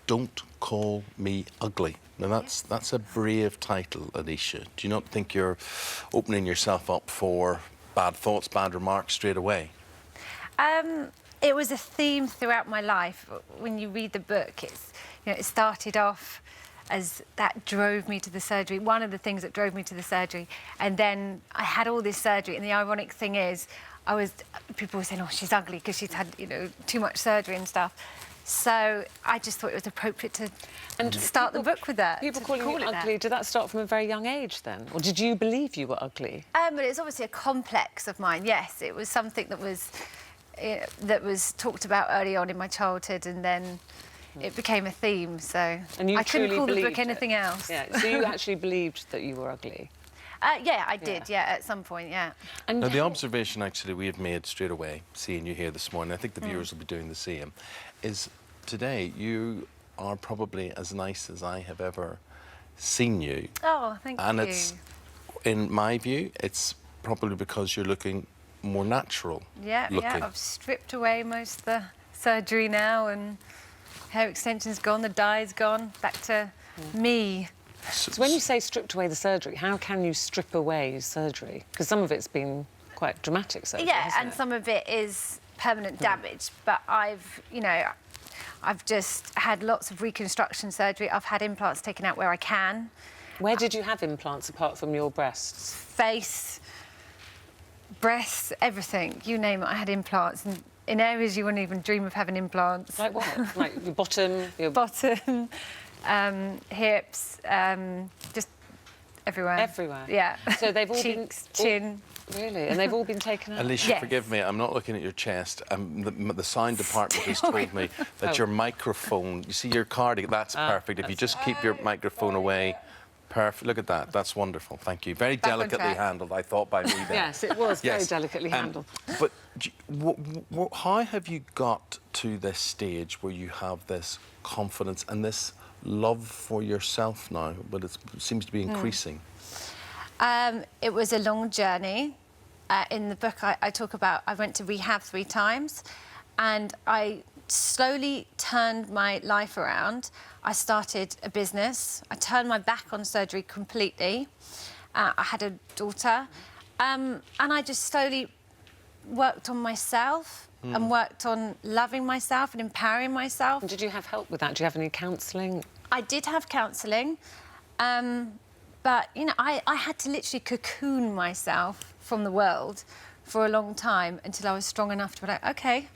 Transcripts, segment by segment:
Don't Call Me Ugly. Now, that's a brave title, Alicia. Do you not think you're opening yourself up for bad thoughts, bad remarks straight away? It was a theme throughout my life. When you read the book, it started off as that drove me to the surgery, one of the things that drove me to the surgery. And then I had all this surgery, and the ironic thing is, people were saying, oh, she's ugly because she's had, too much surgery and stuff. So I just thought it was appropriate to start the book with that. People calling you ugly, did that start from a very young age then? Or did you believe you were ugly? But it's obviously a complex of mine, yes. It was something that was talked about early on in my childhood, and then it became a theme, so I couldn't call the book anything else. Yeah, so you actually believed that you were ugly? Yeah, I did, at some point, yeah. And now, the observation, actually, we have made straight away, seeing you here this morning, I think the viewers will be doing the same, is today you are probably as nice as I have ever seen you. Oh, thank you. And it's, in my view, it's probably because you're looking more natural. Yeah, I've stripped away most of the surgery now, and hair extension's gone, the dye's gone, back to me. So when you say stripped away the surgery, how can you strip away surgery? Because some of it's been quite dramatic surgery, and some of it is permanent damage. But I've just had lots of reconstruction surgery. I've had implants taken out where I can. Where did you have implants apart from your breasts? Face, breasts, everything. You name it, I had implants. And in areas you wouldn't even dream of having implants. Like what? Like your bottom? Bottom, hips, just everywhere. Everywhere? Yeah. So they've all Cheeks, chin. Really? And they've all been taken out? Alicia, forgive me, I'm not looking at your chest. The sound department has told me that your microphone... You see your cardigan? That's perfect. If you just keep your microphone away... Perfect. Look at that. That's wonderful. Thank you. Very delicately handled, I thought, by me there. Yes, it was very delicately handled. But how have you got to this stage where you have this confidence and this love for yourself now, but it seems to be increasing? It was a long journey. In the book, I talk about I went to rehab 3 times, and I slowly turned my life around. I started a business. I turned my back on surgery completely. I had a daughter. And I just slowly worked on myself and worked on loving myself and empowering myself. And did you have help with that? Do you have any counselling? I did have counselling. But, I had to literally cocoon myself from the world for a long time until I was strong enough to be like, OK,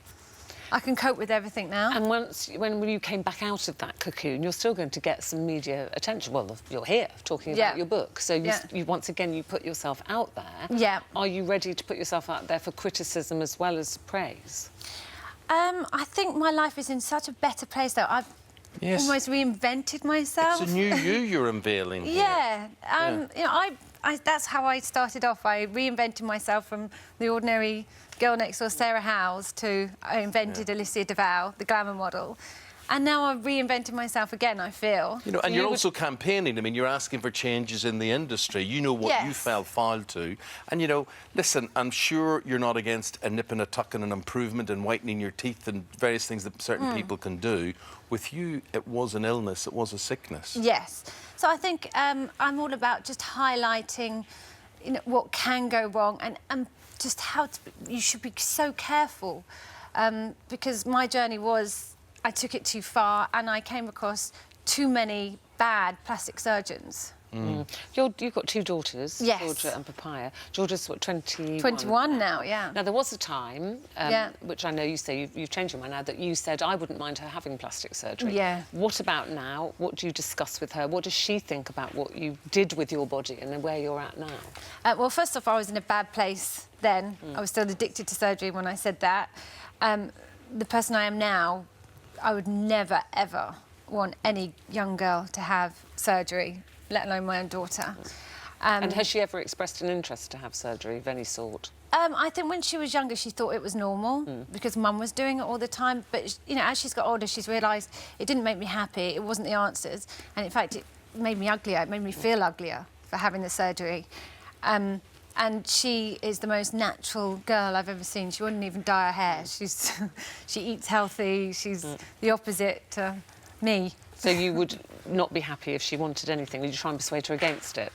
I can cope with everything now. And when you came back out of that cocoon, you're still going to get some media attention. Well, you're here talking about your book. So you once again, you put yourself out there. Yeah. Are you ready to put yourself out there for criticism as well as praise? I think my life is in such a better place, though. I've almost reinvented myself. It's a new you you're unveiling here. That's how I started off. I reinvented myself from the ordinary girl next door, Sarah Howes, to I invented Alicia Douvall, the glamour model. And now I've reinvented myself again, I feel. And you're also campaigning. I mean, you're asking for changes in the industry. You know what you fell foul to. And, listen, I'm sure you're not against a nip and a tuck and an improvement and whitening your teeth and various things that certain people can do. With you, it was an illness, it was a sickness. Yes. So I think I'm all about just highlighting, what can go wrong and just how you should be so careful. Because my journey was... I took it too far, and I came across too many bad plastic surgeons. You've got 2 daughters, yes. Georgia and Papaya. Georgia's, what, 21? 21 now, yeah. Now, there was a time, which I know you say you've changed your mind now, that you said, I wouldn't mind her having plastic surgery. Yeah. What about now? What do you discuss with her? What does she think about what you did with your body and where you're at now? Well, first off, I was in a bad place then. I was still addicted to surgery when I said that. The person I am now, I would never, ever want any young girl to have surgery, let alone my own daughter. And has she ever expressed an interest to have surgery of any sort? I think when she was younger, she thought it was normal because Mum was doing it all the time. But, as she's got older, she's realised it didn't make me happy, it wasn't the answers. And, in fact, it made me uglier, it made me feel uglier for having the surgery. And she is the most natural girl I've ever seen. She wouldn't even dye her hair. She eats healthy. She's the opposite to Me. So you would not be happy if she wanted anything? Would you try and persuade her against it?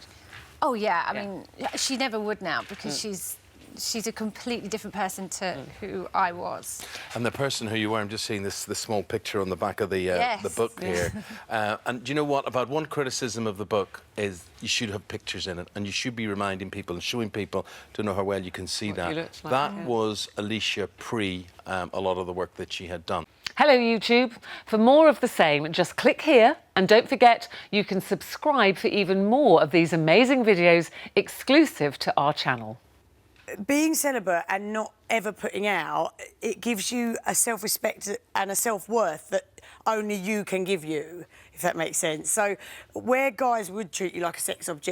Oh, yeah. I mean, she never would now because she's a completely different person to who I was. And the person who you were, I'm just seeing this small picture on the back of the book here. And do you know what? About one criticism of the book is you should have pictures in it, and you should be reminding people and showing people to know how well you can see that. Like, that was Alicia pre a lot of the work that she had done. Hello, YouTube. For more of the same, just click here, and don't forget you can subscribe for even more of these amazing videos exclusive to our channel. Being celibate and not ever putting out, it gives you a self-respect and a self-worth that only you can give you, if that makes sense. So where guys would treat you like a sex object,